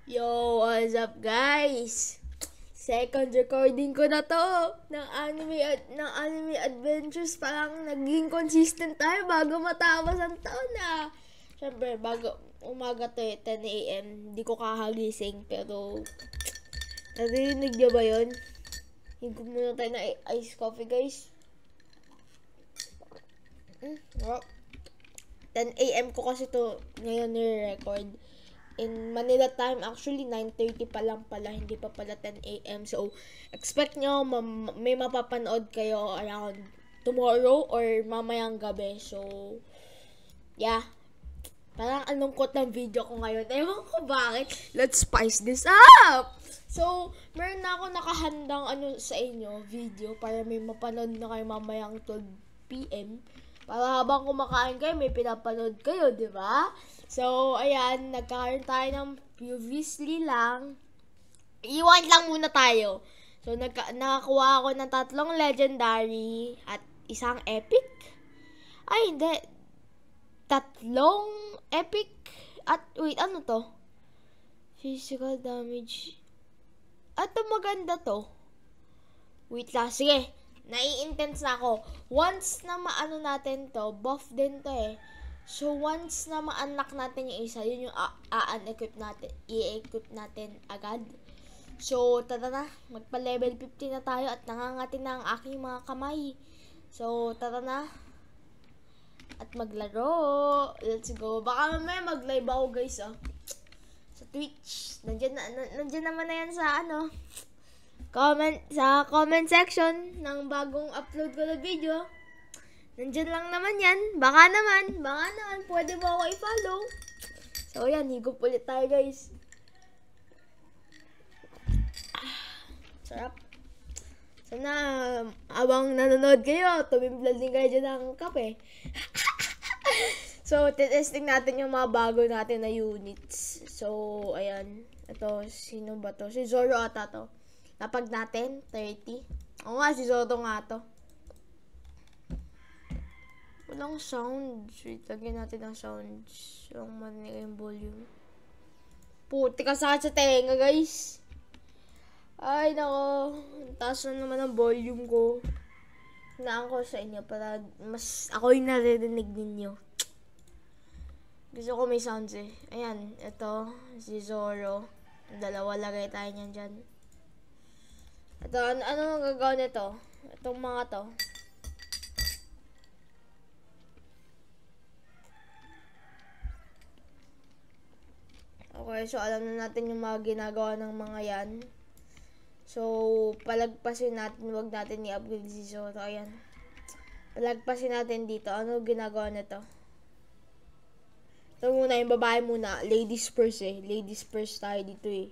Yo, what's up guys? Second recording ko na to ng anime adventures. Parang naging consistent tayo bago matapos ang taon na. Siyempre, bago umaga to 10 a.m. Hindi ko kakagising pero narinig niyo ba yun? Higop muna tayo na ice coffee guys. Oh. 10 a.m. ko kasi to ngayon ni-record. In Manila time, actually, 9:30 pa lang pala, hindi pa pala 10 a.m. So, expect nyo, may mapapanood kayo around tomorrow or mamayang gabi. So, yeah. Parang anungkot ng video ko ngayon. Ewan ko bakit. Let's spice this up! So, meron na ako nakahandang sa inyo, video, para may mapanood na kayo mamayang 12 p.m. Para habang kumakain kayo, may pinapanood kayo, di ba? So, ayan, nagkakaroon tayo ng previously lang. Iwan lang muna tayo. So, nakakuha ako ng 3 legendary at isang epic. Ay, hindi. 3 epic at, wait, ano to? Physical damage. At maganda to. Wait lang, sige. Nai-intense na ako. Once na maano natin to, buff din to eh. So, once na ma-unlock natin yung isa, yun yung i-equip natin agad. So, tara na. Magpa-level 50 na tayo at nangangati na ang aking mga kamay. So, tara na. At maglaro. Let's go. Baka mamaya mag-live ako guys sa Twitch. Nandiyan naman na yan sa comment section ng bagong upload ko na video. Nandiyan lang naman yan. Baka naman, pwede mo ako i-follow. So, yan, higop ulit tayo, guys. Sarap. Sana, abang nanonood kayo, tumimplad din kayo dyan ng kape. So, testing natin yung mga bago natin na units. So, ayan. Ito, sino ba to? Si Zoro ata to. Lapag natin, 30. Oo nga, si Zoro nga to. Walang sounds. Wait, lagyan natin ng sounds. Yung maninig yung volume. Puti ka sa tenga, guys. Ay, nako. Taas na naman ang volume ko. Hinaan ko sa inyo para mas ako yung naririnig ninyo. Gusto ko may sounds eh. Ayan, ito. Si Zoro. Dalawa lagay tayo niyan dyan. Ito, ano gagawin nito? Itong mga to. Okay, so alam na natin yung mga ginagawa ng mga yan. So, palagpasin natin, wag natin i-upgrade si Zoro. Ayan. Palagpasin natin dito. Ano ginagawa nito? Ito muna, yung babae muna. Ladies first eh. Ladies first tayo dito eh.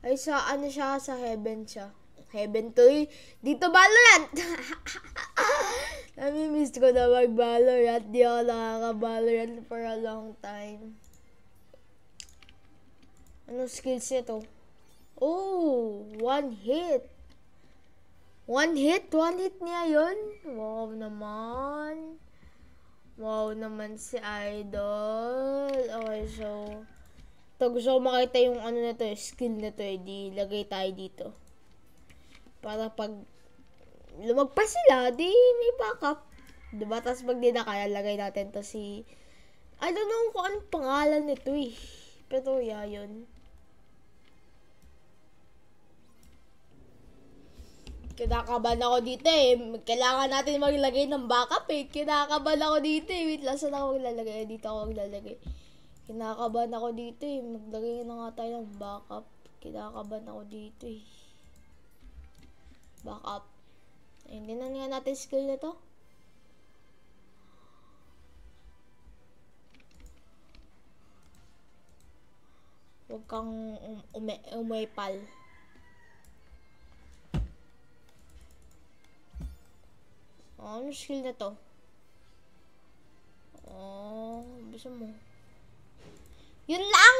Ay, sa ano siya? Sa heaven siya. Heaven to eh. Dito Valorant! Nami-miss ko na mag-Valorant. Di ako nakaka-Valorant for a long time. Ano skills nito? Oh, one hit. One hit niya yun. Wow naman. Wow naman si Idol. Okay, so ito, gusto ko makita yung ano na to, skill na to, di lagay tayo dito. Para pag lumagpas sila, di may backup. Diba? Tapos pag di na kaya, lagay natin to si I don't know kung anong pangalan nito eh. Pero yeah, yun. Kinakabahan ako dito eh. Kailangan natin maglagay ng backup eh. Kinakabahan ako dito eh. Wait lang, saan ako maglalagay? Dito ako maglalagay. Kinakabahan ako dito eh. Maglagay na nga tayo ng backup. Kinakabahan ako dito eh. Backup. Hindi na nga natin skill na to. Huwag kang umepal. Ano skill na to? Bisa mo. Yun lang!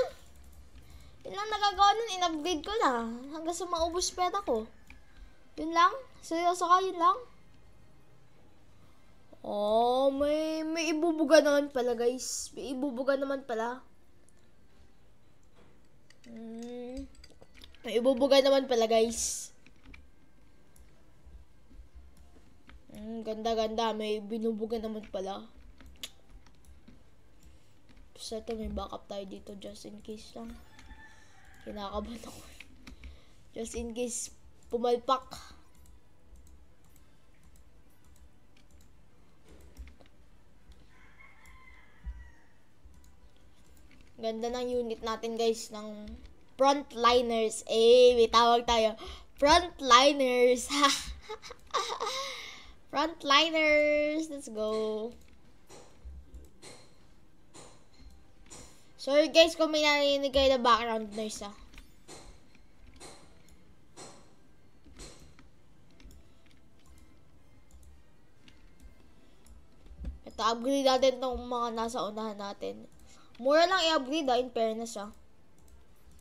Yun lang nagagawa nun. In-upgrade ko na. Hanggang sa maubos pera ko. Yun lang? Seryoso ka? Yun lang? May ibubuga naman pala guys. May ibubuga naman pala. May ibubuga naman pala, guys. Ganda-ganda. May binubuga naman pala. Basta ito, may backup tayo dito just in case lang. Kinakabahan ako. Just in case pumalpak. Ganda ng unit natin, guys, ng frontliners. May tawag tayo. Frontliners. Frontliners. Let's go. Sorry, guys, kung may narinig kayo na background noise, Ito, upgrade natin itong mga nasa unahan natin. Mura lang i-upgrade, in fairness,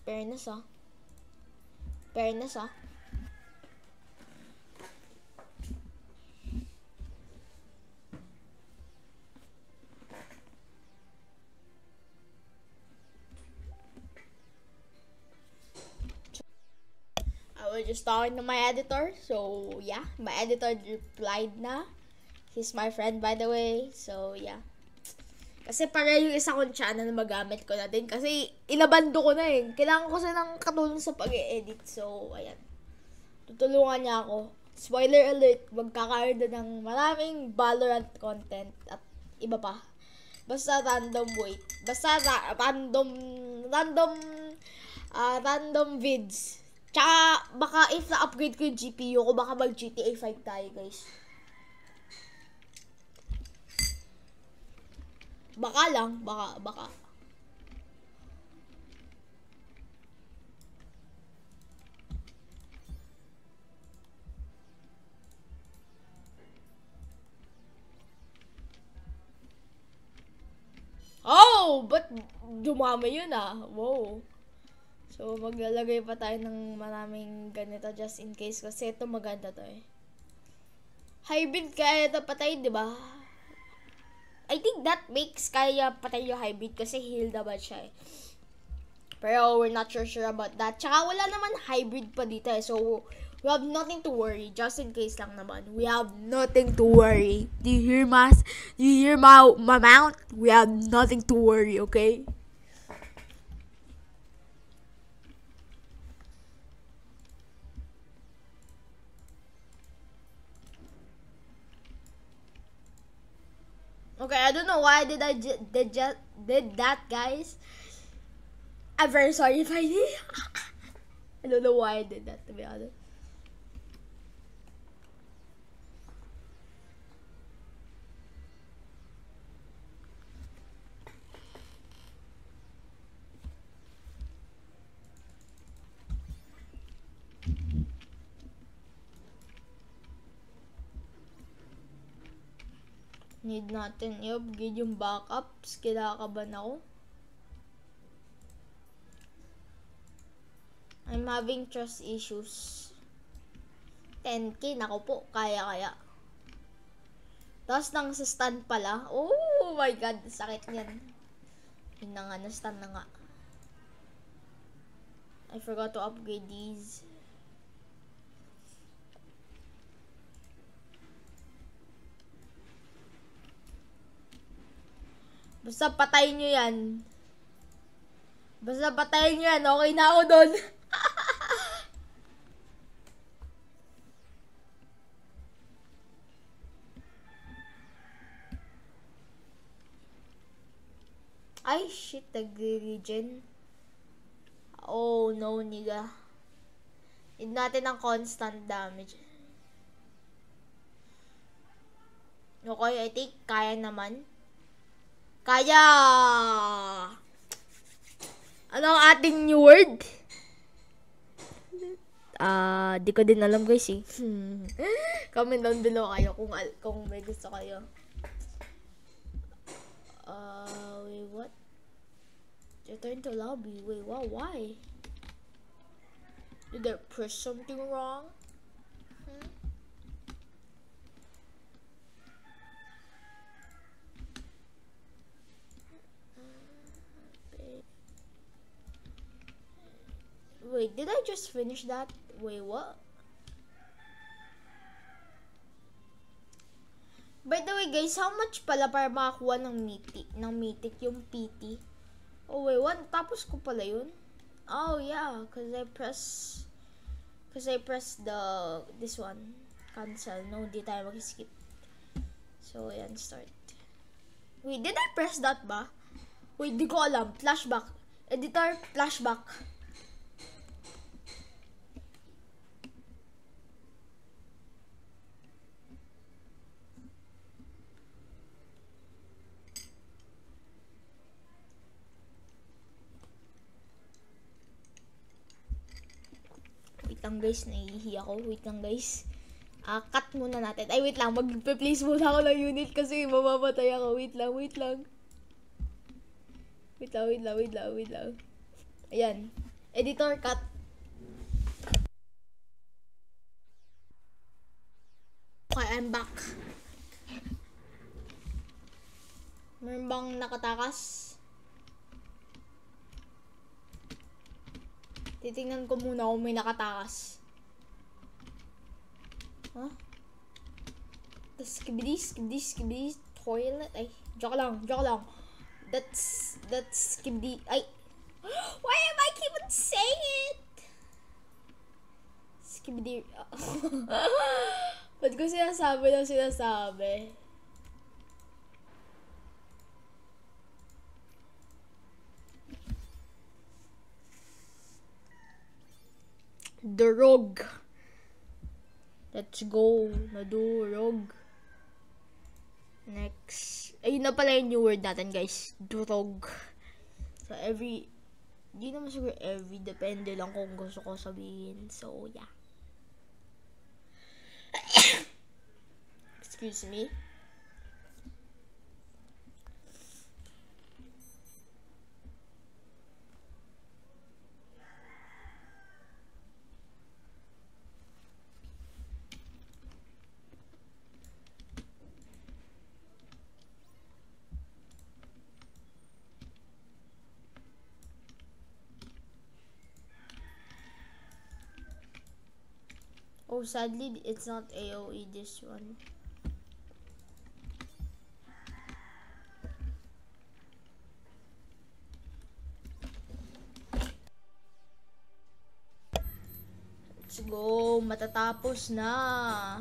Fairness, Fairness, I was just talking to my editor. So, yeah. My editor replied na. He's my friend, by the way. So, yeah. Kasi para yung isa kong channel na magamit ko na din. Kasi inabando ko na eh. Kailangan ko siya ng katulong sa pag-e-edit. So, ayan. Tutulungan niya ako. Spoiler alert, magkakaroon na ng maraming Valorant content at iba pa. Basta random random vids. Tsaka, baka if na-upgrade ko yung GPU ko, baka mag-GTA 5 tayo, guys. Baka lang, baka. Oh, but dumami yun Wow. So, maglalagay pa tayo ng maraming ganito just in case kasi ito maganda to eh. Hybrid kaya ito patay, di ba? I think that makes kaya patay yung hybrid kasi heal naman siya eh. Pero we're not sure about that. Tsaka wala naman hybrid pa dito eh. So, we have nothing to worry. Just in case lang naman. We have nothing to worry. Do you hear my mouth? We have nothing to worry, okay? Okay, I don't know why did I did that, guys. I'm very sorry if I did. I don't know why I did that, to be honest. Need natin i-upgrade yung backups. Kinakabahan ako. I'm having trust issues. 10k, nako po. Kaya. Tapos nang sa stand pala. Oh my god, sakit niyan. Yun na nga, na-stand na nga. I forgot to upgrade these. Basta patayin nyo yan. Okay na ako doon. Ay, shit, nag-regen. Oh, no, nigga. Need natin ng constant damage. Okay, I think kaya naman. Kaya! Ano ang ating new word? Di ko din alam, guys eh. Comment down below kayo kung may gusto kayo. Wait, what? Return to lobby. Wait, wow, why? Did I press something wrong? Wait, did I just finish that? Wait, what? By the way guys, how much pala para makakuha ng mythic yung PT? Oh wait, what? Tapos ko pala yun? Oh yeah, cause I press this one. Cancel. No, di tayo mag-skip. So, ayan, start. Wait, did I press that ba? Wait, di ko alam. Flashback. Editor, flashback. Wait lang guys, nahihiya ako. Wait lang guys. Cut muna natin. Ay, wait lang. Mag-place muna ako ng unit kasi mamamatay ako. Wait lang. Wait lang. Ayan. Editor, cut. Okay, I'm back. Meron bang nakatakas? Titingnan ko muna kung may nakatakas. Huh? Skibidi, toilet. Ay, joke lang. That's skibidi. Ay, why am I keep on saying it? Skibidi. Ba't ko sinasabi? Durog. Let's go. Nadurog. Next. Ayun na pala yung new word natin, guys. Durog. So, di naman siguro depende lang kung gusto ko sabihin. So, yeah. Excuse me. Oh, sadly, it's not AOE, this one. Let's go. Matatapos na.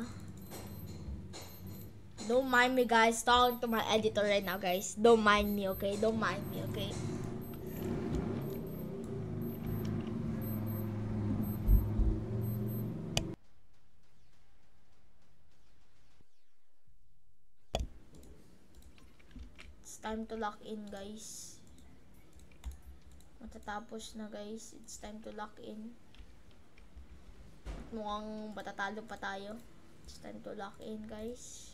Don't mind me, guys. Talking to my editor right now, guys. Don't mind me, okay? Don't mind me, okay? Time to lock in, guys. Matatapos na, guys. It's time to lock in. Mukhang matatalo pa tayo. It's time to lock in, guys.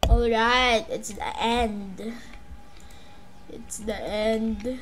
Alright, it's the end. It's the end.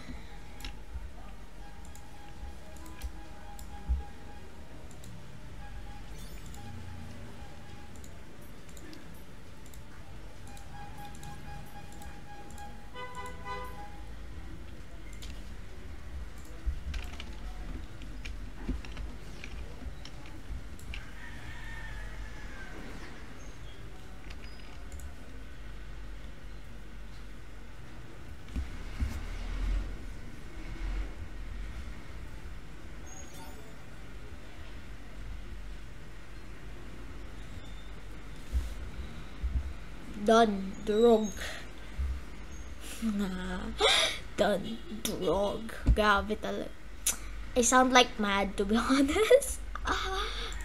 Done. Drug. Done. Drug. Grabe talaga. I sound like mad, to be honest.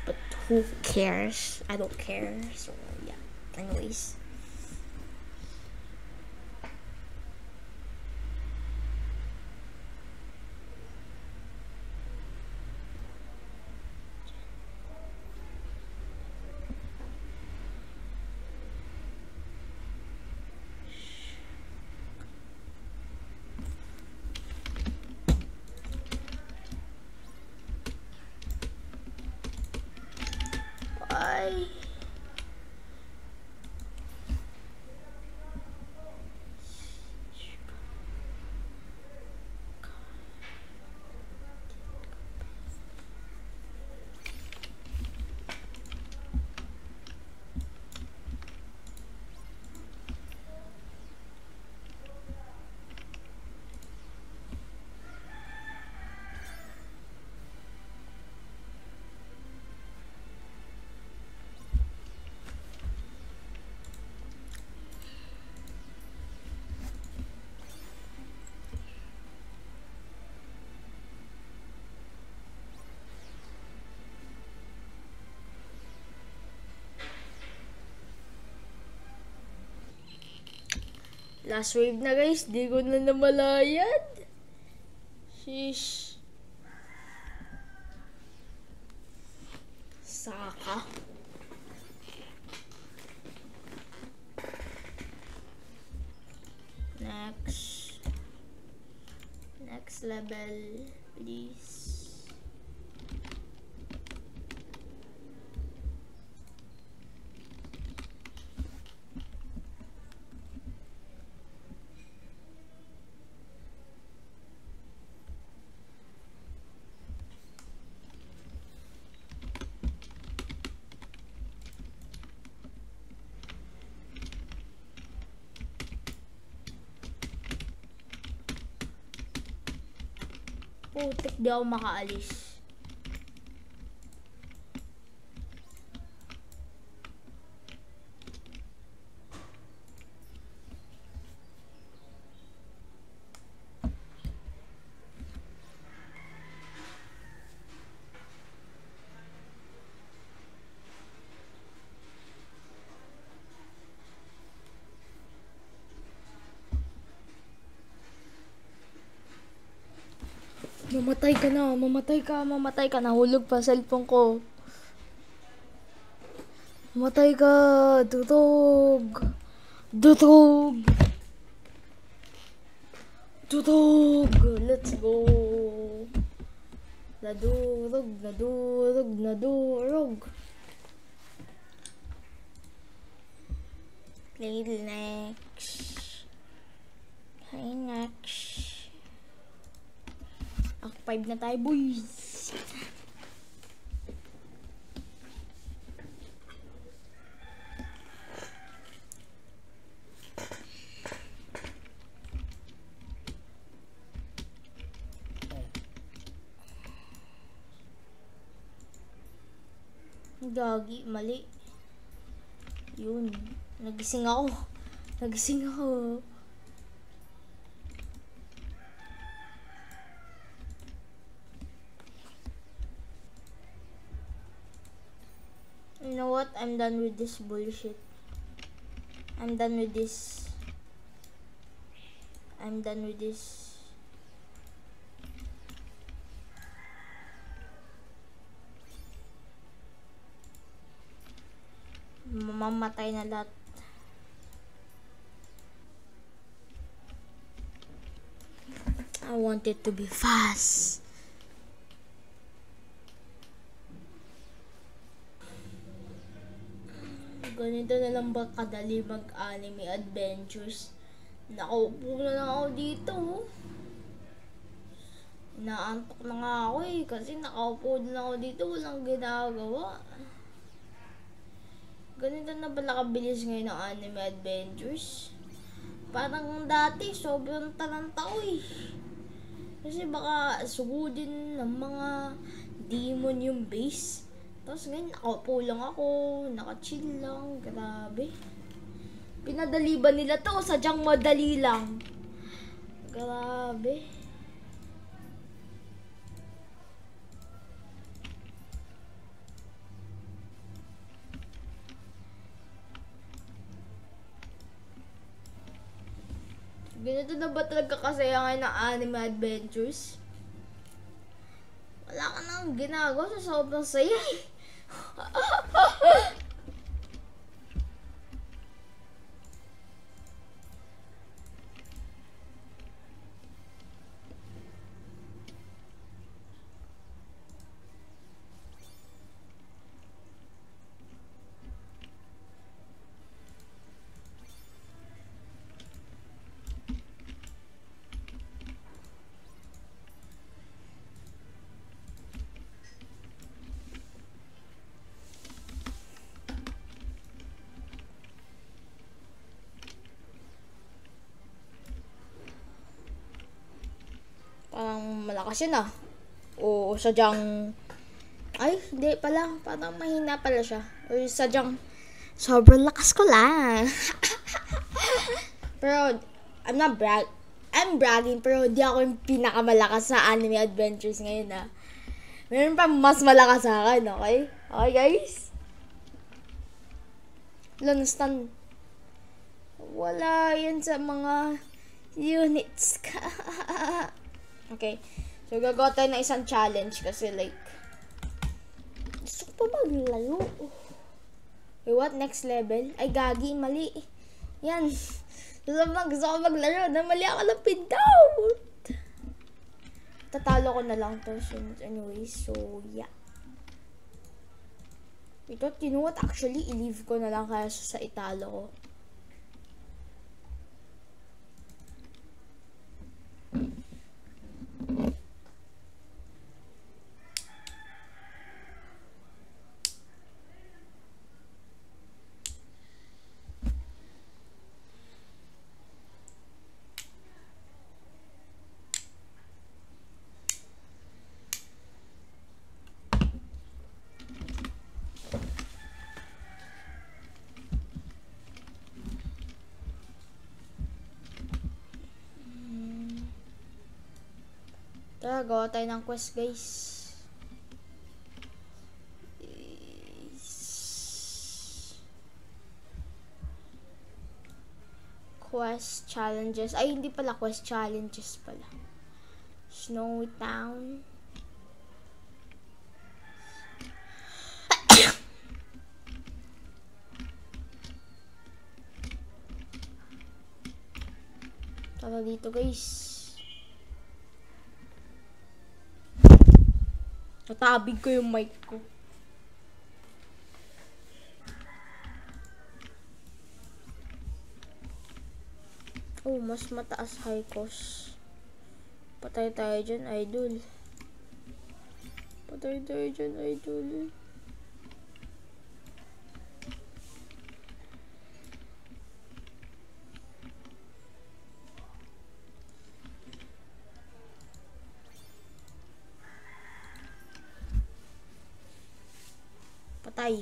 But who cares? I don't care. So, yeah. Anyways. Bye! Last wave na guys, di ko na namalayan. Sheesh. Saka. Next level, please. Putik, di ako makaalis. Mamatay ka, nahulog pa cellphone ko. Mamatay ka, dutog. Let's go. Nadurog. Play next. Act 5 na tayo, boys. Gagi, mali. Yun. Nagising ako. You know what? I'm done with this bullshit. I'm done with this. Mamamatay na lahat. I want it to be fast. Ganito na lang ba kadali mag-anime adventures? Nakaupo na lang ako dito. Inaantok na nga ako kasi nakaupo na ako dito, walang ginagawa. Ganito na pala kabilis ngayon ang anime adventures. Parang dati, sobrang talanta ko Kasi baka sugudin ng mga demon yung base. Tapos ngayon, nakaupo lang ako, naka-chill lang, grabe. Pinadali ba nila to? Sadyang madali lang. Grabe. Ganito na ba talaga kasaya ngayon ng anime adventures? Wala ka nang ginagawa sa sobrang saya malakas yun ah. O sadyang, ay, hindi pala. Parang mahina pala siya. Or sadyang, sobrang lakas ko lang. Pero, I'm bragging, pero di ako yung pinakamalakas sa anime adventures ngayon ah. Meron pa mas malakas sa akin, okay? Okay, guys? Stun. Wala yan sa mga units ka. Okay. So, gagawa tayo ng isang challenge kasi like, gusto ko pa maglaro. Okay, what? Next level? Ay, gagi. Mali. Yan. Gusto ko maglaro. Mali ako ng pindout. Tatalo ko na lang to. Anyway, so, yeah. Ito, you know what? Actually, i-leave ko na lang kaya sa italo ko. Tara, gawa tayo ng quest, guys. Quest challenges. Ay, hindi pala quest challenges pala. Snowy Town. Tara dito, guys. Natabig ko yung mic ko. Oh, mas mataas high cost. Patay tayo dyan, idol. Patay tayo dyan, idol. Patay.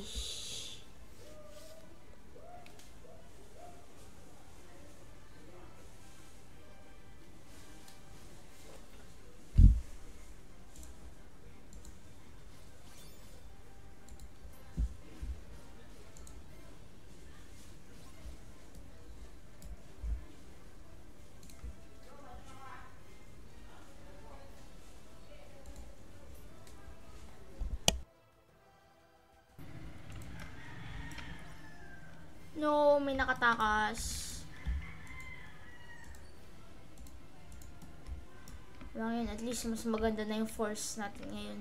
No, may nakatakas. Wala yun, at least mas maganda na yung force natin ngayon.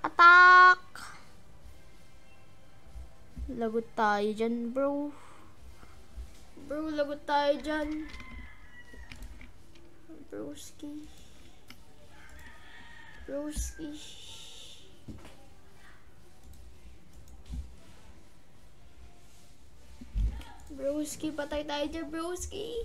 Attack! Lagot tayo dyan, bro. Bro, lagot tayo dyan. Broski. Broski. Broski, patay tayo dyan, broski.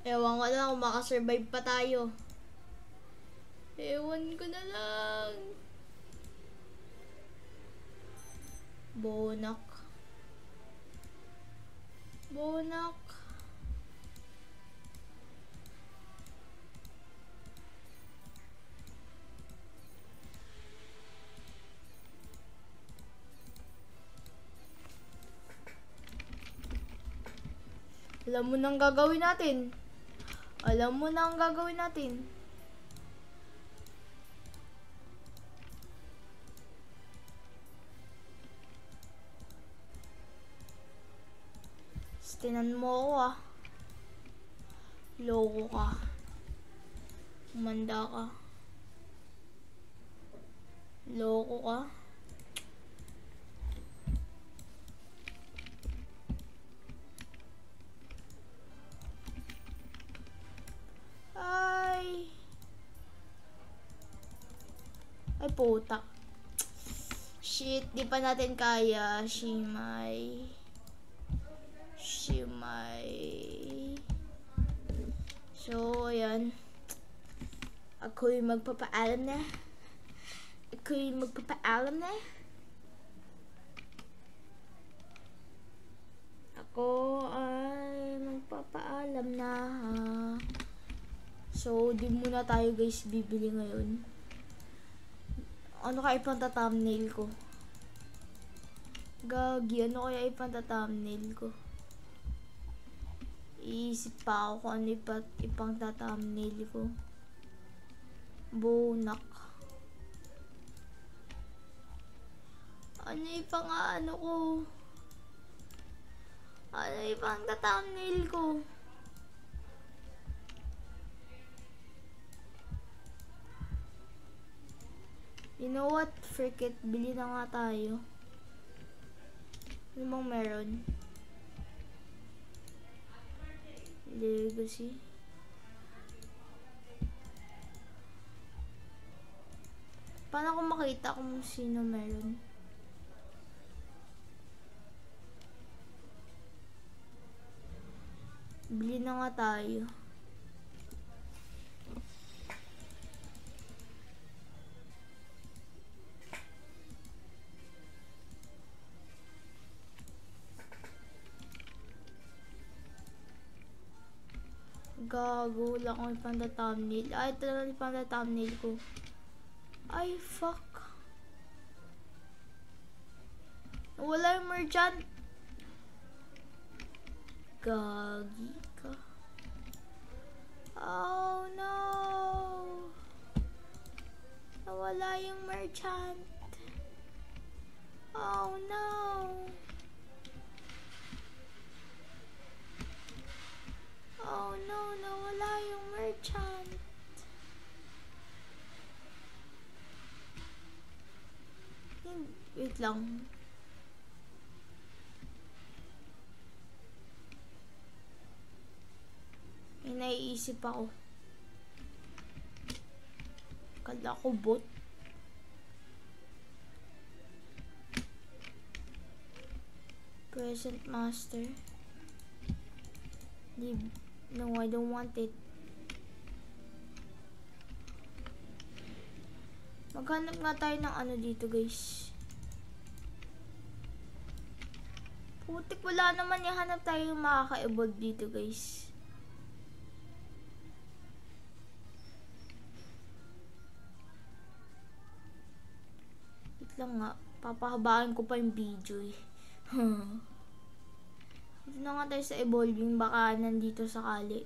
Ewan ko lang kung makasurvive pa tayo. Ewan ko na lang. Bonak. Bonak. Alam mo nang gagawin natin. Alam mo nang gagawin natin. Tinan mo ako ah. Loko ka. Umanda ka. Loko ka. Ay puta. Shit, di pa natin kaya. Shimay. So, ayan. Ako'y magpapaalam na. Ako ay magpapaalam na. So, di muna tayo guys bibili ngayon. Ano kaya ipanta-thumbnail ko? Gagi, ano kaya ipanta-thumbnail ko? Iisip pa ako kung ano ipang thumbnail ko. Bonak. Ano ipang ko? Ano ipang thumbnail ko? You know what? Frick it. Bili na nga tayo. Ano bang meron? Legacy. Paano ko makita kung sino meron? Bili na nga tayo. Gago, wala akong ipanda-thumbnail. Ay, ito na ipanda-thumbnail ko. Ay, fuck. Wala yung merchant. Gagi ka. Oh, no. Nawala yung merchant. Oh, no. Oh no, nawala yung merchant. Wait lang. May naiisip ako. Kala ko bot. Present master. No, I don't want it. Maghanap nga tayo ng ano dito, guys. Putik, wala naman. Ihanap tayo yung makaka-evolve dito, guys. Wait lang nga. Papahabaan ko pa yung video eh. Dito na nga tayo sa evolving, baka nandito sakali.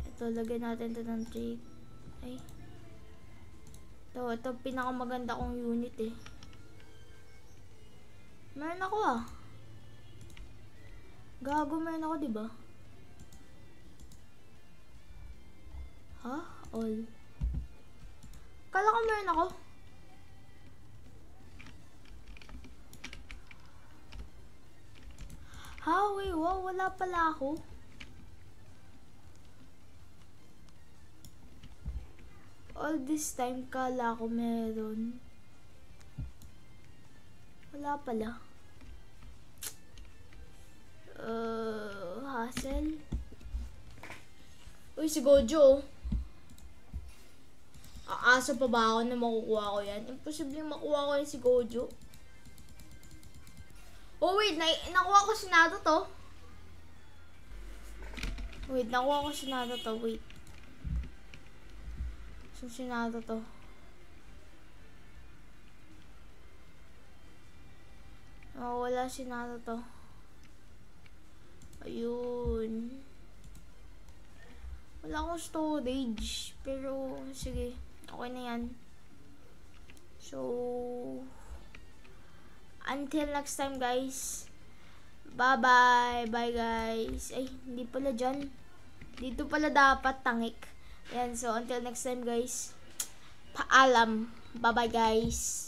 Ito, lagyan natin ito ng trade. Ay. Ito pinakamaganda kong unit eh. Meron ako ah. Gago, meron ako, diba? Ha? All. Kala ko meron ako. Wait, wow, wala pala ako. All this time, kala ko meron. Wala pala. Hassle. Uy, si Gojo. Aasa pa ba ako na makukuha ko yan? Imposible makuha ko yan si Gojo. Oh wait, nakuha ko si Nato to. Wait, nakuha ko si Nato to. Wait. So, si Nato to. Wala si Naruto. Ayun. Wala akong storage. Pero, sige. Okay na yan. So, until next time, guys. Bye-bye. Bye, guys. Ay, hindi pala dyan. Dito pala dapat tangik. Yan, so, until next time, guys. Paalam. Bye-bye, guys.